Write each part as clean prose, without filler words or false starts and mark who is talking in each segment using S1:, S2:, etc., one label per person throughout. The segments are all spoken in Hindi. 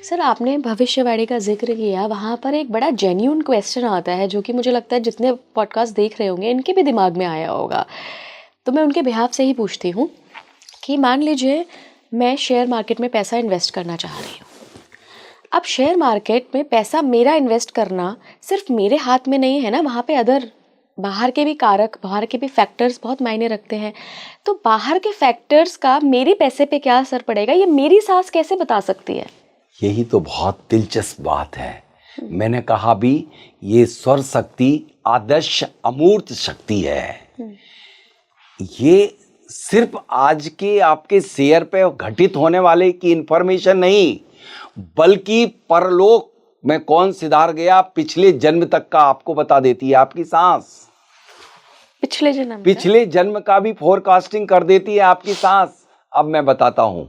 S1: सर आपने भविष्यवाणी का जिक्र किया, वहाँ पर एक बड़ा जेन्यून क्वेश्चन आता है जो कि मुझे लगता है जितने पॉडकास्ट देख रहे होंगे इनके भी दिमाग में आया होगा, तो मैं उनके बिहाफ से ही पूछती हूँ कि मान लीजिए मैं शेयर मार्केट में पैसा इन्वेस्ट करना चाह रही हूँ। अब शेयर मार्केट में पैसा मेरा इन्वेस्ट करना सिर्फ मेरे हाथ में नहीं है ना, वहाँ पे अदर बाहर के भी कारक, बाहर के भी फैक्टर्स बहुत मायने रखते हैं। तो बाहर के फैक्टर्स का मेरे पैसे पे क्या असर पड़ेगा, ये मेरी सास कैसे बता सकती है?
S2: यही तो बहुत दिलचस्प बात है। मैंने कहा भी ये स्वर शक्ति आदर्श अमूर्त शक्ति है। ये सिर्फ आज के आपके शेयर पे घटित होने वाले की इंफॉर्मेशन नहीं, बल्कि परलोक में कौन सिधार गया पिछले जन्म तक का आपको बता देती है आपकी सांस। पिछले जन्म का भी फोरकास्टिंग कर देती है आपकी सांस। अब मैं बताता हूं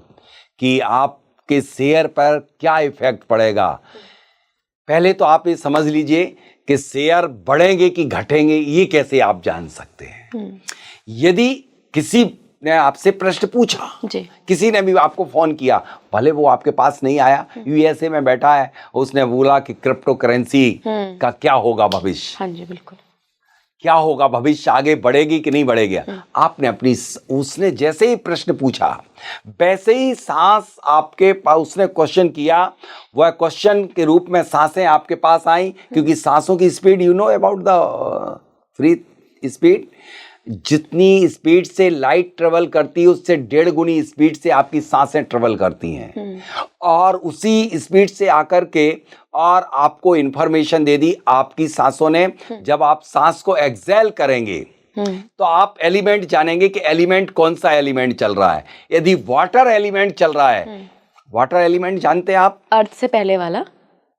S2: कि आपके शेयर पर क्या इफेक्ट पड़ेगा। पहले तो आप ये समझ लीजिए कि शेयर बढ़ेंगे कि घटेंगे, ये कैसे आप जान सकते हैं। यदि किसी ने आपसे प्रश्न पूछा, किसी ने भी आपको फोन किया, भले वो आपके पास नहीं आया, यूएसए में बैठा है, उसने बोला कि क्रिप्टो करेंसी का क्या होगा भविष्य।
S1: हाँ जी बिल्कुल,
S2: क्या होगा भविष्य, आगे बढ़ेगी कि नहीं बढ़ेगी। आपने अपनी, उसने जैसे ही प्रश्न पूछा वैसे ही सांस आपके पास, उसने क्वेश्चन किया, वह क्वेश्चन के रूप में सांसें आपके पास आई। क्योंकि सांसों की speed, you know about the free speed, जितनी स्पीड से लाइट ट्रेवल करती है उससे 1.5 गुनी स्पीड से आपकी सांसें ट्रेवल करती हैं। और उसी स्पीड से आकर के और आपको इंफॉर्मेशन दे दी आपकी सांसों ने। जब आप सांस को एक्सेल करेंगे तो आप एलिमेंट जानेंगे कि एलिमेंट कौन सा एलिमेंट चल रहा है। यदि वाटर एलिमेंट चल रहा है, वाटर एलिमेंट जानते हैं आप?
S1: अर्थ से पहले वाला?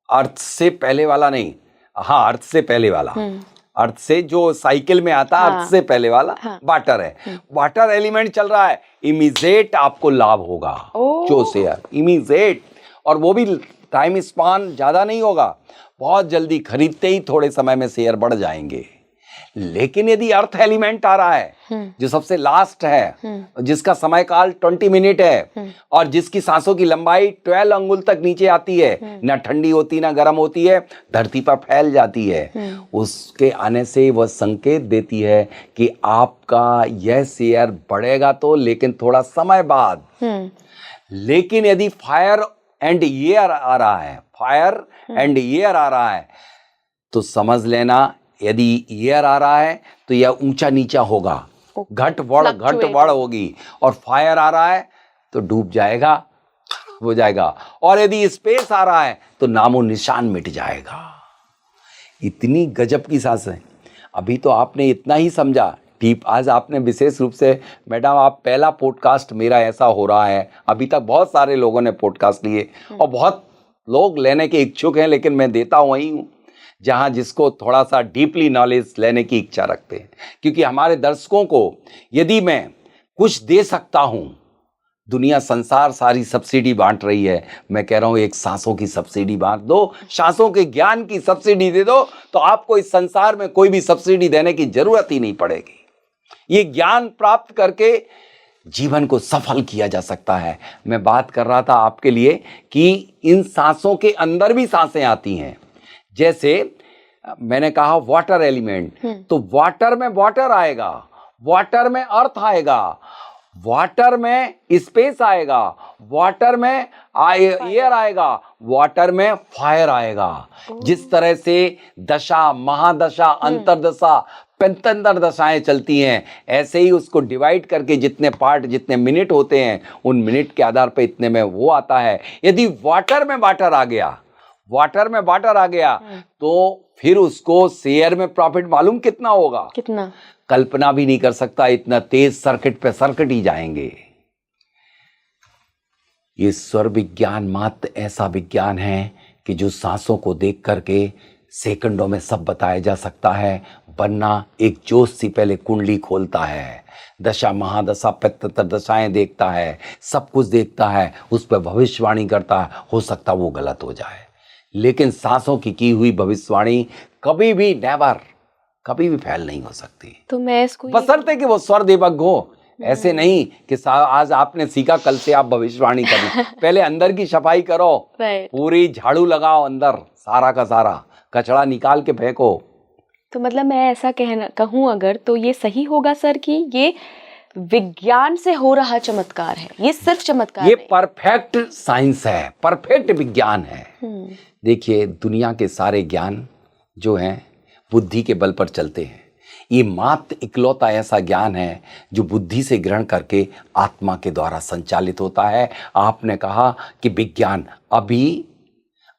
S2: अर्थ से पहले वाला नहीं, हाँ अर्थ से पहले वाला, अर्थ से जो साइकिल में आता है, अर्थ से पहले वाला वाटर है। वाटर एलिमेंट चल रहा है, इमीडिएट आपको लाभ होगा जो शेयर, इमीडिएट। और वो भी टाइम स्पान ज्यादा नहीं होगा, बहुत जल्दी खरीदते ही थोड़े समय में शेयर बढ़ जाएंगे। लेकिन यदि अर्थ एलिमेंट आ रहा है जो सबसे लास्ट है, जिसका समय काल 20 मिनट है और जिसकी सांसों की लंबाई 12 अंगुल तक नीचे आती है, ना ठंडी होती ना गर्म होती है, धरती पर फैल जाती है, उसके आने से वह संकेत देती है कि आपका यह शेयर बढ़ेगा तो, लेकिन थोड़ा समय बाद। लेकिन यदि फायर एंड एयर आ रहा है, फायर एंड एयर आ रहा है, तो समझ लेना यदि एयर आ रहा है तो यह ऊंचा नीचा होगा, घट बढ़ होगी। और फायर आ रहा है तो डूब जाएगा, हो जाएगा। और यदि स्पेस आ रहा है तो नामो निशान मिट जाएगा। इतनी गजब की सांस है। अभी तो आपने इतना ही समझा डीप। आज आपने विशेष रूप से, मैडम आप पहला पॉडकास्ट मेरा ऐसा हो रहा है, अभी तक बहुत सारे लोगों ने पॉडकास्ट लिए और बहुत लोग लेने के इच्छुक हैं, लेकिन मैं देता वही हूँ जहाँ जिसको थोड़ा सा डीपली नॉलेज लेने की इच्छा रखते हैं। क्योंकि हमारे दर्शकों को यदि मैं कुछ दे सकता हूँ, दुनिया संसार सारी सब्सिडी बांट रही है, मैं कह रहा हूँ एक सांसों की सब्सिडी बांट दो, सांसों के ज्ञान की सब्सिडी दे दो, तो आपको इस संसार में कोई भी सब्सिडी देने की जरूरत ही नहीं पड़ेगी। ये ज्ञान प्राप्त करके जीवन को सफल किया जा सकता है। मैं बात कर रहा था आपके लिए कि इन सांसों के अंदर भी सांसें आती हैं। जैसे मैंने कहा वाटर एलिमेंट, तो वाटर में वाटर आएगा, वाटर में अर्थ आएगा, वाटर में स्पेस आएगा, वाटर में एयर आएगा, वाटर में फायर आएगा। जिस तरह से दशा, महादशा, अंतरदशा, 75 दशाएं चलती हैं, ऐसे ही उसको डिवाइड करके जितने पार्ट, जितने मिनट होते हैं, उन मिनट के आधार पर इतने में वो आता है। यदि वाटर में वाटर आ गया, वाटर में वाटर आ गया, तो फिर उसको शेयर में प्रॉफिट मालूम कितना होगा?
S1: कितना?
S2: कल्पना भी नहीं कर सकता। इतना तेज सर्किट पे सर्किट ही जाएंगे। ये स्वर विज्ञान मात्र ऐसा विज्ञान है कि जो सांसों को देख करके सेकंडों में सब बताया जा सकता है, वरना एक जोश सी पहले कुंडली खोलता है, दशा, महादशा, 75 दशाएं देखता है, सब कुछ देखता है, उस पर भविष्यवाणी करता है। हो सकता वो गलत हो जाए, लेकिन सांसों की हुई भविष्यवाणी कभी भी, नेवर, कभी भी फेल नहीं हो सकती।
S1: तो मैं इसको
S2: बशर्ते कि वो स्वर देवज्ञ हो। ऐसे नहीं कि आज आपने सीखा कल से आप भविष्यवाणी करें। पहले अंदर की सफाई करो, पूरी झाड़ू लगाओ, अंदर सारा का सारा कचरा निकाल के फेंको।
S1: तो मतलब मैं ऐसा कहूँ अगर, तो ये सही होगा सर कि ये विज्ञान से हो रहा चमत्कार है, ये सिर्फ चमत्कार
S2: ये परफेक्ट साइंस है, परफेक्ट विज्ञान है। देखिए दुनिया के सारे ज्ञान जो हैं बुद्धि के बल पर चलते हैं। ये मात्र इकलौता ऐसा ज्ञान है जो बुद्धि से ग्रहण करके आत्मा के द्वारा संचालित होता है। आपने कहा कि विज्ञान,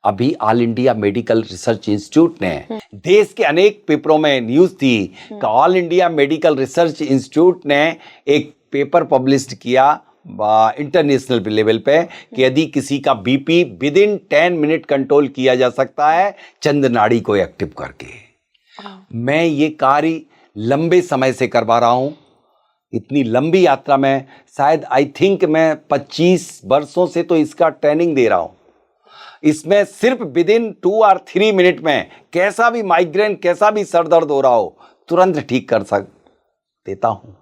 S2: अभी all India medical research institute ने देश के अनेक पेपरों में न्यूज़ थी कि all India medical research institute ने एक पेपर पब्लिश किया इंटरनेशनल लेवल पे कि यदि किसी का BP with in 10 minute control किया जा सकता है चंद्र नाड़ी को एक्टिव करके। मैं ये कार्य लंबे समय से करवा रहा हूँ, इतनी लंबी यात्रा में, शायद आई थिंक मैं 25 वर्षों से तो इसका ट्रेनिंग दे रहा हूँ। इसमें सिर्फ विद इन 2 और 3 मिनट में कैसा भी माइग्रेन, कैसा भी सर दर्द हो रहा हो, तुरंत ठीक कर देता हूँ।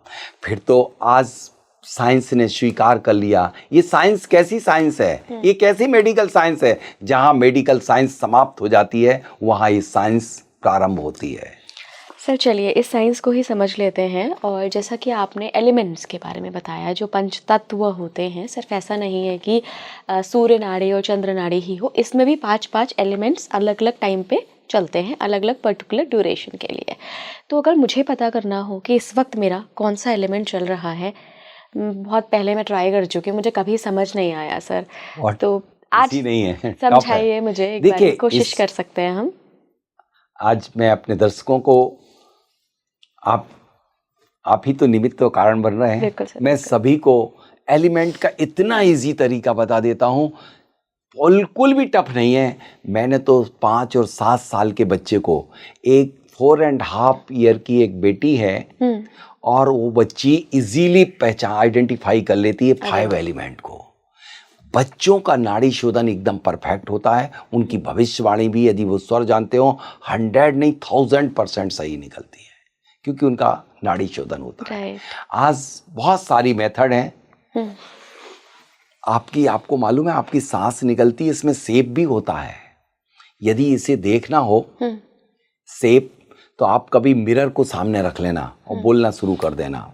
S2: फिर तो आज साइंस ने स्वीकार कर लिया। ये साइंस कैसी साइंस है, ये कैसी मेडिकल साइंस है? जहाँ मेडिकल साइंस समाप्त हो जाती है वहाँ ये साइंस प्रारंभ होती है।
S1: सर चलिए इस साइंस को ही समझ लेते हैं। और जैसा कि आपने एलिमेंट्स के बारे में बताया, जो पंच तत्व होते हैं, सिर्फ ऐसा नहीं है कि सूर्य नाड़ी और चंद्र नाड़ी ही हो, इसमें भी 5-5 एलिमेंट्स अलग अलग टाइम पे चलते हैं, अलग अलग पर्टिकुलर ड्यूरेशन के लिए। तो अगर मुझे पता करना हो कि इस वक्त मेरा कौन सा एलिमेंट चल रहा है, बहुत पहले मैं ट्राई कर चुकी हूँ, मुझे कभी समझ नहीं आया सर, तो आज
S2: नहीं है,
S1: समझाइए मुझे एक बार, कोशिश कर सकते हैं हम।
S2: आज मैं अपने दर्शकों को, आप ही तो निमित्त और कारण बन रहे हैं, मैं सभी को एलिमेंट का इतना इजी तरीका बता देता हूँ, बिल्कुल भी टफ नहीं है। मैंने तो 5 और 7 साल के बच्चे को, एक 4.5 ईयर की एक बेटी है और वो बच्ची इजीली आइडेंटिफाई कर लेती है 5 एलिमेंट को। बच्चों का नाड़ी शोधन एकदम परफेक्ट होता है, उनकी भविष्यवाणी भी यदि वो स्वर जानते हो 100 नहीं 1000% सही निकलती है, क्योंकि उनका नाड़ी शोधन होता है। आज बहुत सारी मेथड हैं। आपको मालूम है, आपकी सांस निकलती है, इसमें शेप भी होता है। यदि इसे देखना हो शेप, तो आप कभी मिरर को सामने रख लेना और बोलना शुरू कर देना।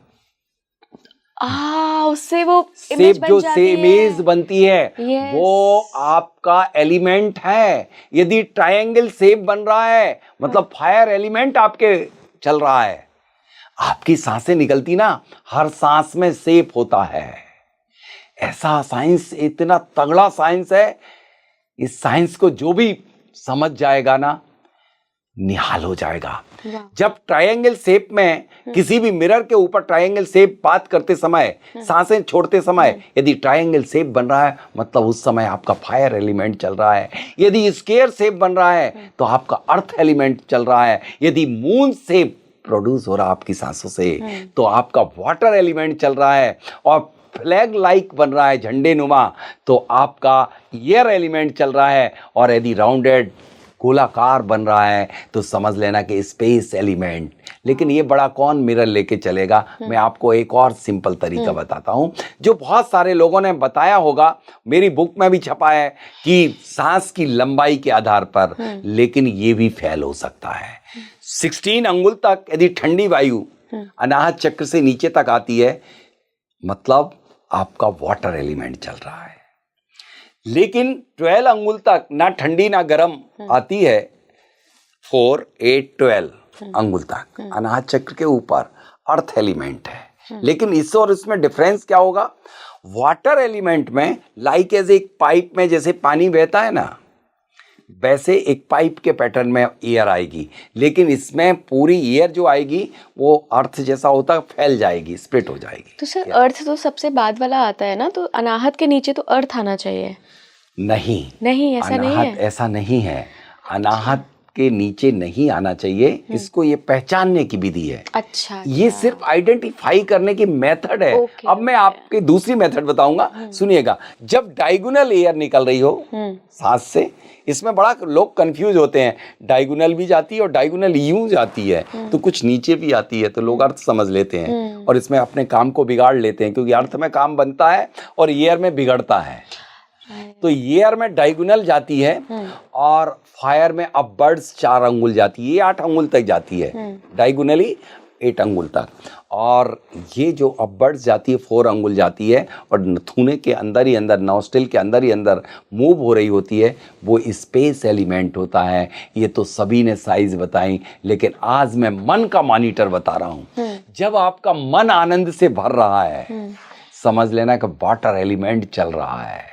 S1: उससे वो
S2: शेप जो से इमेज बनती है वो आपका एलिमेंट है। यदि ट्रायंगल शेप बन रहा है मतलब फायर एलिमेंट आपके चल रहा है। आपकी सांसें निकलती ना, हर सांस में शेप होता है। ऐसा साइंस, इतना तगड़ा साइंस है। इस साइंस को जो भी समझ जाएगा ना, निहाल हो जाएगा। जब ट्रायंगल शेप में किसी भी मिरर के ऊपर ट्रायंगल शेप बात करते समय, सांसें छोड़ते समय यदि ट्रायंगल शेप बन रहा है मतलब उस समय आपका फायर एलिमेंट चल रहा है। यदि स्क्वायर शेप बन रहा है तो आपका अर्थ एलिमेंट चल रहा है। यदि मून शेप प्रोड्यूस हो रहा आपकी सांसों से तो आपका वाटर एलिमेंट चल रहा है। और फ्लैग लाइक बन रहा है, झंडे नुमा, तो आपका एयर एलिमेंट चल रहा है। और यदि राउंडेड गोलाकार बन रहा है तो समझ लेना कि स्पेस एलिमेंट। लेकिन ये बड़ा कौन मिरर लेके चलेगा। मैं आपको एक और सिंपल तरीका बताता हूँ जो बहुत सारे लोगों ने बताया होगा, मेरी बुक में भी छपा है कि सांस की लंबाई के आधार पर, लेकिन ये भी फेल हो सकता है। 16 अंगुल तक यदि ठंडी वायु अनाहत चक्र से नीचे तक आती है मतलब आपका वाटर एलिमेंट चल रहा है। लेकिन 12 अंगुल तक ना ठंडी ना गर्म आती है, 4, 8, 12 अंगुल तक अनाहत चक्र के ऊपर अर्थ एलिमेंट है। लेकिन इस और इसमें डिफरेंस क्या होगा, वाटर एलिमेंट में लाइक एज एक पाइप में जैसे पानी बहता है ना, वैसे एक पाइप के पैटर्न में एयर आएगी। लेकिन इसमें पूरी एयर जो आएगी वो अर्थ जैसा होता है, फैल जाएगी, स्प्लिट हो जाएगी।
S1: तो सर अर्थ तो सबसे बाद वाला आता है ना, तो अनाहत के नीचे तो अर्थ आना चाहिए।
S2: नहीं,
S1: ऐसा नहीं है।
S2: ऐसा नहीं है। अनाहत के नीचे नहीं आना चाहिए। इसको ये पहचानने की विधि है।
S1: अच्छा,
S2: ये सिर्फ आइडेंटिफाई करने की मेथड है। अब मैं आपके दूसरी मेथड बताऊंगा, सुनिएगा। जब डायगोनल एयर निकल रही हो सांस से, इसमें बड़ा लोग कंफ्यूज होते हैं, डायगोनल भी जाती है और डायगोनल यूं जाती है तो कुछ नीचे भी आती है, तो लोग अर्थ समझ लेते हैं और इसमें अपने काम को बिगाड़ लेते हैं, क्योंकि अर्थ में काम बनता है और एयर में बिगड़ता है। तो एयर में डायगोनल जाती है और फायर में अपवर्ड्स 4 अंगुल जाती है, ये 8 अंगुल तक जाती है, डायगोनली 8 अंगुल तक। और ये जो अपवर्ड्स जाती है 4 अंगुल जाती है और नथुने के अंदर ही अंदर, नॉस्ट्रिल के अंदर ही अंदर मूव हो रही होती है, वो स्पेस एलिमेंट होता है। ये तो सभी ने साइज बताई, लेकिन आज मैं मन का मॉनिटर बता रहा हूँ। जब आपका मन आनंद से भर रहा है, समझ लेना कि वाटर एलिमेंट चल रहा है।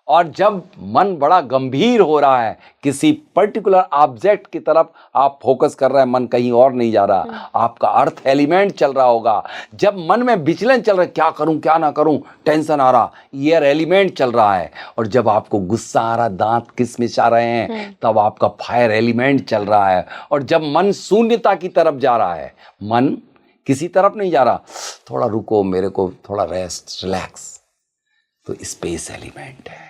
S2: और जब मन बड़ा गंभीर हो रहा है, किसी पर्टिकुलर ऑब्जेक्ट की तरफ आप फोकस कर रहे हैं, मन कहीं और नहीं जा रहा, आपका अर्थ एलिमेंट चल रहा होगा। जब मन में विचलन चल रहा है, क्या करूं क्या ना करूं, टेंशन आ रहा, एयर एलिमेंट चल रहा है। और जब आपको गुस्सा आ रहा, दांत किसमिचा रहे हैं, तब आपका फायर एलिमेंट चल रहा है। और जब मन शून्यता की तरफ जा रहा है, मन किसी तरफ नहीं जा रहा, थोड़ा रुको, मेरे को थोड़ा रेस्ट, रिलैक्स, तो स्पेस एलिमेंट है।